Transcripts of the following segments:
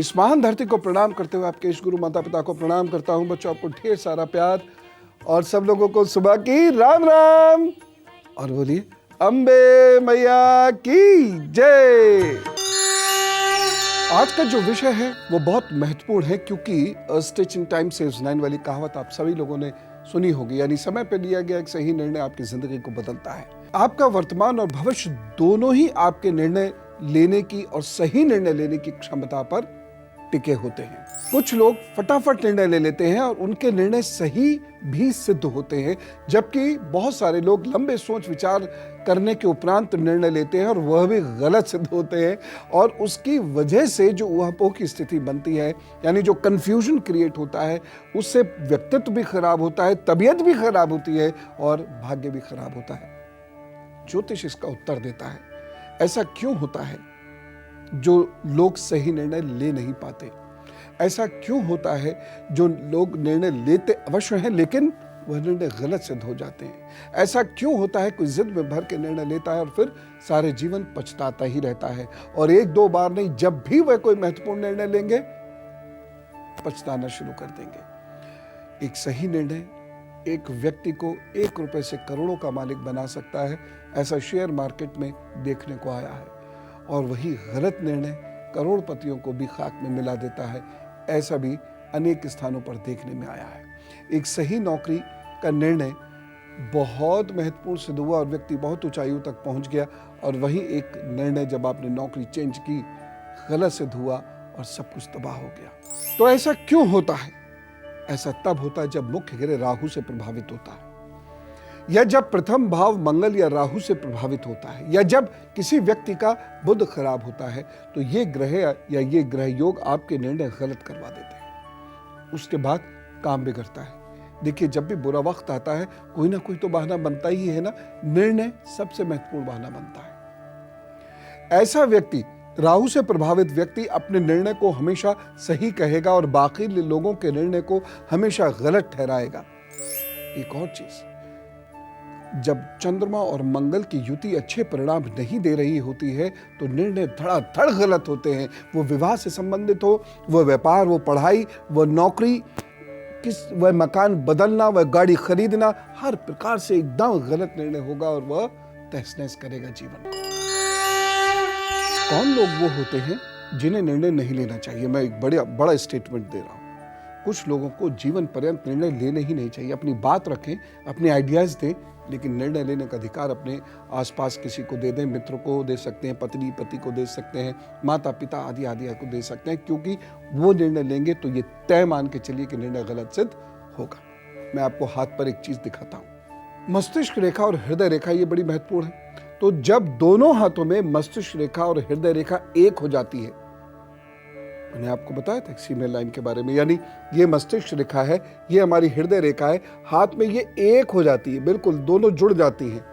इस महान धरती को प्रणाम करते हुए आपके इष्ट गुरु माता पिता को प्रणाम करता हूं। बच्चों, आपको ढेर सारा प्यार और सब लोगों को सुबह की राम राम और बोलिए अम्बे मैया की जय। आज का जो विषय है वो बहुत महत्वपूर्ण है, क्योंकि स्टिच इन टाइम सेव्स 9 वाली कहावत आप सभी लोगों ने सुनी होगी। यानी समय पर लिया गया एक सही निर्णय आपकी जिंदगी को बदलता है। आपका वर्तमान और भविष्य दोनों ही आपके निर्णय लेने की और सही निर्णय लेने की क्षमता पर टिके होते हैं। कुछ लोग फटाफट निर्णय ले लेते हैं और उनके निर्णय सही भी सिद्ध होते हैं, जबकि बहुत सारे लोग लंबे सोच विचार करने के उपरांत निर्णय लेते हैं और वह भी गलत सिद्ध होते हैं। और उसकी वजह से जो ऊहापोह की स्थिति बनती है, यानी जो कंफ्यूजन क्रिएट होता है, उससे व्यक्तित्व भी खराब होता है, तबीयत भी खराब होती है और भाग्य भी खराब होता है। ज्योतिष इसका उत्तर देता है। ऐसा क्यों होता है जो लोग सही निर्णय ले नहीं पाते? ऐसा क्यों होता है जो लोग निर्णय लेते अवश्य हैं लेकिन वह निर्णय गलत सिद्ध हो जाते हैं? ऐसा क्यों होता है कोई जिद में भर के निर्णय लेता है और फिर सारे जीवन पछताता ही रहता है, और एक दो बार नहीं, जब भी वह कोई महत्वपूर्ण निर्णय लेंगे पछताना शुरू कर देंगे। एक सही निर्णय एक व्यक्ति को 1 रुपए से करोड़ों का मालिक बना सकता है, ऐसा शेयर मार्केट में देखने को आया है। और वही गलत निर्णय करोड़पतियों को भी खाक में मिला देता है, ऐसा भी अनेक स्थानों पर देखने में आया है। एक सही नौकरी का निर्णय बहुत महत्वपूर्ण सिद्ध हुआ और व्यक्ति बहुत ऊंचाइयों तक पहुंच गया, और वही एक निर्णय जब आपने नौकरी चेंज की गलत सिद्ध हुआ और सब कुछ तबाह हो गया। तो ऐसा क्यों होता है? ऐसा तब होता है जब मुख्य ग्रह राहु से प्रभावित होता है, या जब प्रथम भाव मंगल या राहु से प्रभावित होता है, या जब किसी व्यक्ति का बुध खराब होता है, तो ये ग्रह या ये ग्रह योग आपके निर्णय गलत करवा देते हैं। उसके बाद काम बिगड़ता है। देखिए, जब भी बुरा वक्त आता है कोई ना कोई तो बहाना बनता ही है ना। निर्णय सबसे महत्वपूर्ण बहाना बनता है। ऐसा व्यक्ति, राहु से प्रभावित व्यक्ति, अपने निर्णय को हमेशा सही कहेगा और बाकी लोगों के निर्णय को हमेशा गलत ठहराएगा। एक और चीज, जब चंद्रमा और मंगल की युति अच्छे परिणाम नहीं दे रही होती है तो निर्णय धड़ाधड़ गलत होते हैं। वो विवाह से संबंधित हो, वह व्यापार, वो पढ़ाई, वह नौकरी, वह मकान बदलना, वह गाड़ी खरीदना, हर प्रकार से एकदम गलत निर्णय होगा और वह तहस नहस करेगा जीवन को। कौन लोग वो होते हैं जिन्हें निर्णय नहीं लेना चाहिए? मैं एक बड़ा स्टेटमेंट दे रहा हूं। कुछ लोगों को जीवन पर्यंत निर्णय लेने ही नहीं चाहिए। अपनी बात रखें, अपने आइडियाज दें, लेकिन निर्णय लेने का अधिकार अपने आसपास किसी को दे दें। मित्र को दे सकते हैं, पत्नी पति को दे सकते हैं, माता पिता आदि को दे सकते हैं, क्योंकि वो निर्णय लेंगे तो ये तय मान के चलिए कि निर्णय गलत सिद्ध होगा। मैं आपको हाथ पर एक चीज दिखाता हूं। मस्तिष्क रेखा और हृदय रेखा ये बड़ी महत्वपूर्ण है। तो जब दोनों हाथों में मस्तिष्क रेखा और हृदय रेखा एक हो जाती है, मैंने आपको बताया था फीमेल लाइन के बारे में, यानी ये मस्तिष्क रेखा है, ये हमारी हृदय रेखा है, हाथ में ये एक हो जाती है, बिल्कुल दोनों जुड़ जाती हैं,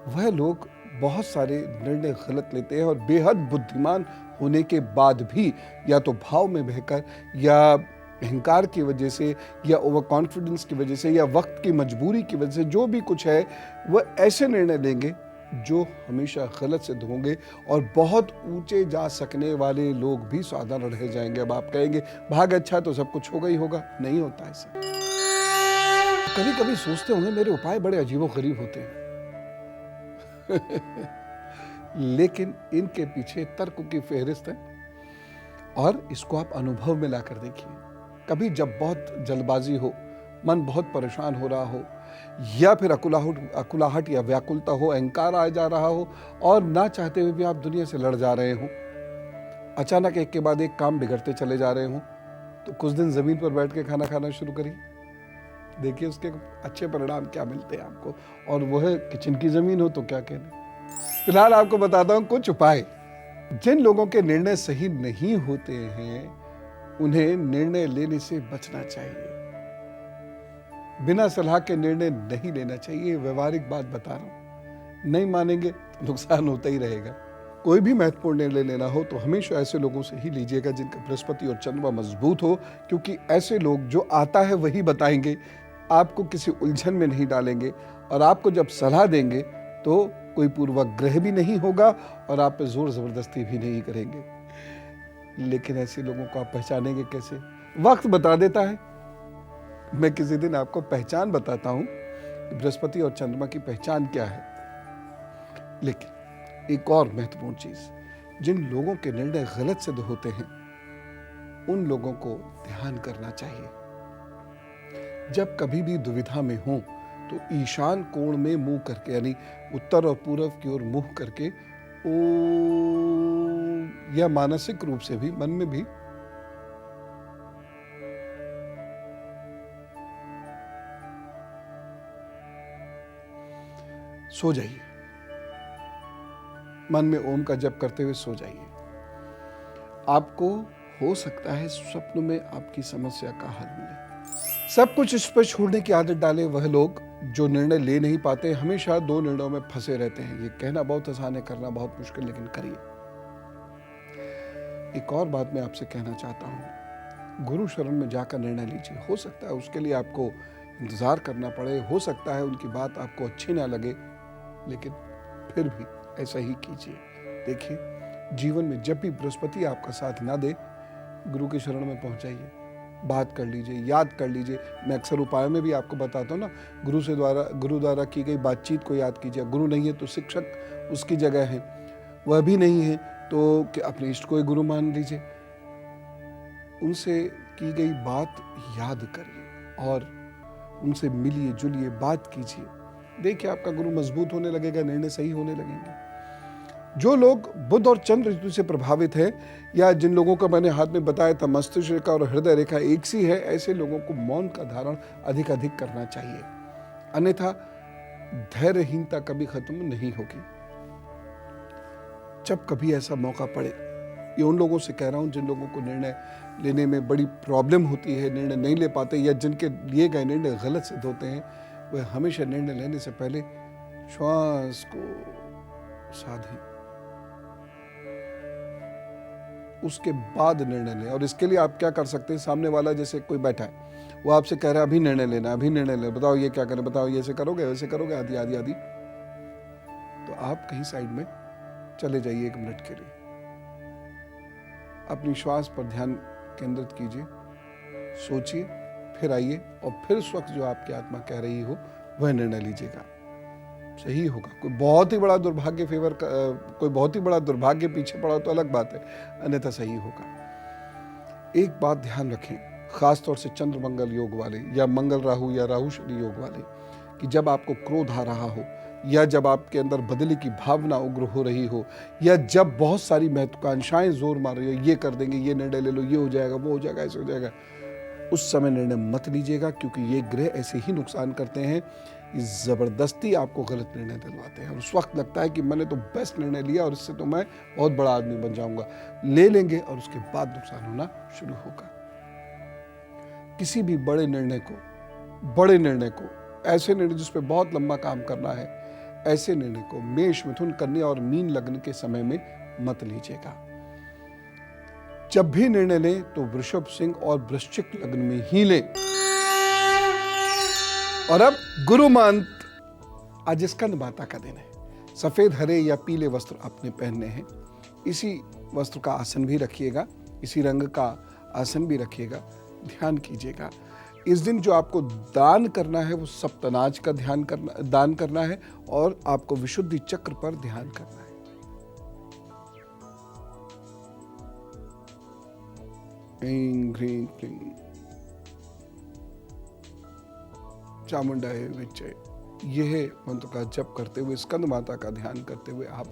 वह लोग बहुत सारे निर्णय गलत लेते हैं और बेहद बुद्धिमान होने के बाद भी या तो भाव में बहकर या अहंकार की वजह से या ओवर कॉन्फिडेंस की वजह से या वक्त की मजबूरी की वजह से, जो भी कुछ है, वह ऐसे निर्णय लेंगे जो हमेशा गलत सिद्ध होंगे और बहुत ऊंचे जा सकने वाले लोग भी साधारण रह जाएंगे। अब आप कहेंगे भाग अच्छा तो सब कुछ होगा ही होगा। नहीं होता ऐसा। कभी कभी सोचते होंगे मेरे उपाय बड़े अजीबोगरीब होते हैं लेकिन इनके पीछे तर्क की फेहरिस्त है, और इसको आप अनुभव में लाकर देखिए। कभी जब बहुत जल्दबाजी हो, मन बहुत परेशान हो रहा हो, या फिर अकुलाहट या व्याकुलता हो, अहंकार आ जा रहा हो और ना चाहते हुए भी आप दुनिया से लड़ जा रहे हो, अचानक एक के बाद एक काम बिगड़ते चले जा रहे हो, तो कुछ दिन जमीन पर बैठ के खाना खाना शुरू करिए। देखिए उसके अच्छे परिणाम क्या मिलते हैं आपको, और वह किचन की जमीन हो तो क्या कहने। फिलहाल आपको बताता हूं कुछ उपाय। जिन लोगों के निर्णय सही नहीं होते हैं उन्हें निर्णय लेने से बचना चाहिए। बिना सलाह के निर्णय नहीं लेना चाहिए। व्यवहारिक बात बता रहा हूं, नहीं मानेंगे तो नुकसान होता ही रहेगा। कोई भी महत्वपूर्ण निर्णय लेना हो तो हमेशा ऐसे लोगों से ही लीजिएगा जिनका बृहस्पति और चंद्रमा मजबूत हो, क्योंकि ऐसे लोग जो आता है वही बताएंगे, आपको किसी उलझन में नहीं डालेंगे, और आपको जब सलाह देंगे तो कोई पूर्वग्रह भी नहीं होगा और आप पे जोर जबरदस्ती भी नहीं करेंगे। लेकिन ऐसे लोगों को आप पहचानेंगे कैसे? वक्त बता देता है। मैं किसी दिन आपको पहचान बताता हूं, बृहस्पति और चंद्रमा की पहचान क्या है। लेकिन एक और महत्वपूर्ण चीज, जिन लोगों के निर्णय गलत सिद्ध होते हैं उन लोगों को ध्यान करना चाहिए। जब कभी भी दुविधा में हो तो ईशान कोण में मुंह करके, यानी उत्तर और पूर्व की ओर मुंह करके, ओ, या मानसिक रूप से भी, मन में भी सो जाइए। मन में ओम का जप करते हुए सो जाइए। आपको हो सकता है स्वप्न में आपकी समस्या का हल मिले। सब कुछ इस पर छोड़ने की आदत डाले वह लोग जो निर्णय ले नहीं पाते, हमेशा दो निर्णयों में फंसे रहते हैं। ये कहना बहुत आसान है, करना बहुत मुश्किल, लेकिन करिए। एक और बात मैं आपसे कहना चाहता हूं, गुरु शरण में जाकर निर्णय लीजिए। हो सकता है उसके लिए आपको इंतजार करना पड़े, हो सकता है उनकी बात आपको अच्छी ना लगे, लेकिन फिर भी ऐसा ही कीजिए। देखिए, जीवन में जब भी बृहस्पति आपका साथ ना दे, गुरु के शरण में पहुंच जाइए, बात कर लीजिए, याद कर लीजिए। मैं अक्सर उपाय में भी आपको बताता हूँ ना, गुरु द्वारा की गई बातचीत को याद कीजिए। गुरु नहीं है तो शिक्षक उसकी जगह है, वह भी नहीं है तो कि अपने इष्ट को गुरु मान लीजिए। उनसे की गई बात याद करिए और उनसे मिलिए जुलिए, बात कीजिए। देखिए, आपका गुरु मजबूत होने लगेगा, निर्णय सही होने लगेंगे। जो लोग बुध और चंद्र ऋतु से प्रभावित हैं, या जिन लोगों का मैंने हाथ में बताया था मस्तिष्क रेखा और हृदय रेखा एक सी है, ऐसे लोगों को मौन का धारण अधिक अधिक करना चाहिए, अन्यथा धैर्यहीनता कभी खत्म नहीं होगी। जब कभी ऐसा मौका पड़े, ये उन लोगों से कह रहा हूं जिन लोगों को निर्णय लेने में बड़ी प्रॉब्लम होती है, निर्णय नहीं ले पाते, या जिनके लिए गए निर्णय गलत सिद्ध होते हैं, वह हमेशा निर्णय लेने से पहले श्वास को साधें, उसके बाद निर्णय लें। और इसके लिए आप क्या कर सकते हैं, सामने वाला जैसे कोई बैठा है, वो आपसे कह रहा है अभी निर्णय लेना, अभी निर्णय लेना, बताओ ये क्या करें, बताओ ये ऐसे करोगे वैसे करोगे, आदि आदि आदि, तो आप कहीं साइड में चले जाइए 1 मिनट के लिए, अपनी श्वास पर ध्यान केंद्रित कीजिए, सोचिए, फिर आइए और फिर उस वक्त जो आपकी आत्मा कह रही हो वह निर्णय लीजिएगा, सही होगा। कोई बहुत ही बड़ा दुर्भाग्य पीछे पड़ा तो अलग बात है, अन्यथा सही होगा। एक बात ध्यान रखें, खास तौर से चंद्र मंगल योग वाले, या मंगल राहु या राहु शनि योग वाले, कि जब आपको क्रोध आ रहा हो, या जब आपके अंदर बदले की भावना उग्र हो रही हो, या जब बहुत सारी महत्वाकांक्षाएं जोर मार रही हो, ये कर देंगे, ये निर्णय ले लो, ये हो जाएगा, वो हो जाएगा, ऐसे हो जाएगा, उस समय निर्णय मत लीजिएगा, क्योंकि ये ग्रह ऐसे ही नुकसान करते हैं, जबरदस्ती आपको गलत निर्णय दिलवाते हैं। उस वक्त लगता है कि मैंने तो बेस्ट निर्णय लिया और इससे तो मैं बहुत बड़ा आदमी बन जाऊंगा, ले लेंगे और उसके बाद नुकसान होना शुरू होगा। किसी भी बड़े निर्णय को, ऐसे निर्णय जिस पे बहुत लंबा काम करना है, ऐसे निर्णय को मेष, मिथुन, कन्या और मीन लग्न के समय में मत लीजिएगा। जब भी निर्णय लें तो वृषभ, सिंह और वृश्चिक लग्न में ही लें। और अब गुरु मंत्र। आज स्कंद माता का दिन है। सफेद, हरे या पीले वस्त्र आपने पहनने हैं। इसी वस्त्र का आसन भी रखिएगा, इसी रंग का आसन भी रखिएगा। ध्यान कीजिएगा, इस दिन जो आपको दान करना है वो सप्तनाज का दान करना है, और आपको विशुद्धि चक्र पर ध्यान करना है। ऐं ह्रीं क्लीं चामुंडाय विच्चे, यह मंत्र का जप करते हुए, स्कंद माता का ध्यान करते हुए आप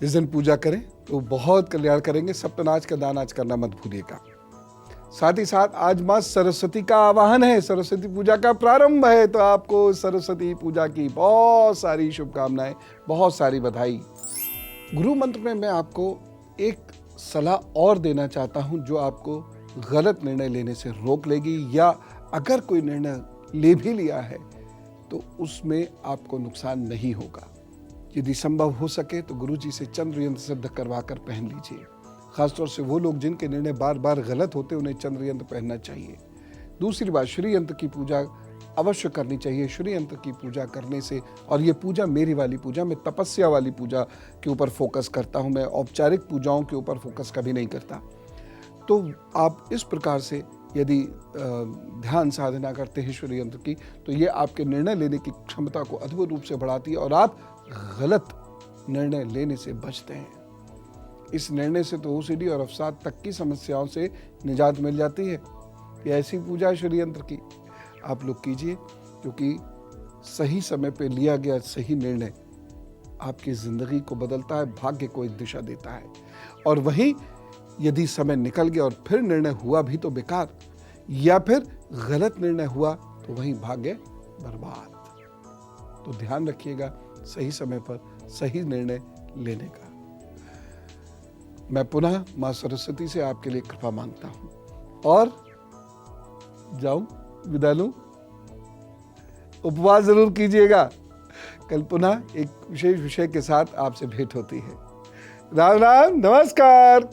इस दिन पूजा करें तो बहुत कल्याण करेंगे। सप्तनाज का दान आज करना मत भूलिएगा। साथ ही साथ आज मां सरस्वती का आवाहन है, सरस्वती पूजा का प्रारंभ है, तो आपको सरस्वती पूजा की बहुत सारी शुभकामनाएं, बहुत सारी बधाई। गुरु मंत्र में मैं आपको एक सलाह और देना चाहता हूं जो आपको गलत निर्णय लेने से रोक लेगी, या अगर कोई निर्णय ले भी लिया है तो उसमें आपको नुकसान नहीं होगा। यदि संभव हो सके तो गुरुजी से चंद्र यंत्र सिद्ध करवा कर पहन लीजिए। खासतौर से वो लोग जिनके निर्णय बार बार गलत होते, उन्हें चंद्र यंत्र पहनना चाहिए। दूसरी बात, श्री यंत्र की पूजा अवश्य करनी चाहिए श्री यंत्र की पूजा करने से। और ये पूजा मेरी वाली पूजा, मैं तपस्या वाली पूजा के ऊपर फोकस करता हूँ, मैं औपचारिक पूजाओं के ऊपर फोकस कभी नहीं करता। तो आप इस प्रकार से यदि ध्यान साधना करते हैं श्री यंत्र की, तो ये आपके निर्णय लेने की क्षमता को अद्भुत रूप से बढ़ाती है और आप गलत निर्णय लेने से बचते हैं। इस निर्णय से तो ओसीडी और अवसाद तक की समस्याओं से निजात मिल जाती है। ये ऐसी पूजा है श्री यंत्र की, आप लोग कीजिए, क्योंकि सही समय पे लिया गया सही निर्णय आपकी ज़िंदगी को बदलता है, भाग्य को एक दिशा देता है। और वहीं यदि समय निकल गया और फिर निर्णय हुआ भी तो बेकार, या फिर गलत निर्णय हुआ तो वहीं भाग्य बर्बाद। तो ध्यान रखिएगा सही समय पर सही निर्णय लेने का। मैं पुनः माँ सरस्वती से आपके लिए कृपा मांगता हूँ और जाऊं, विदा लूं। उपवास जरूर कीजिएगा, कल पुनः एक विशेष विषय के साथ आपसे भेंट होती है। राम राम, नमस्कार।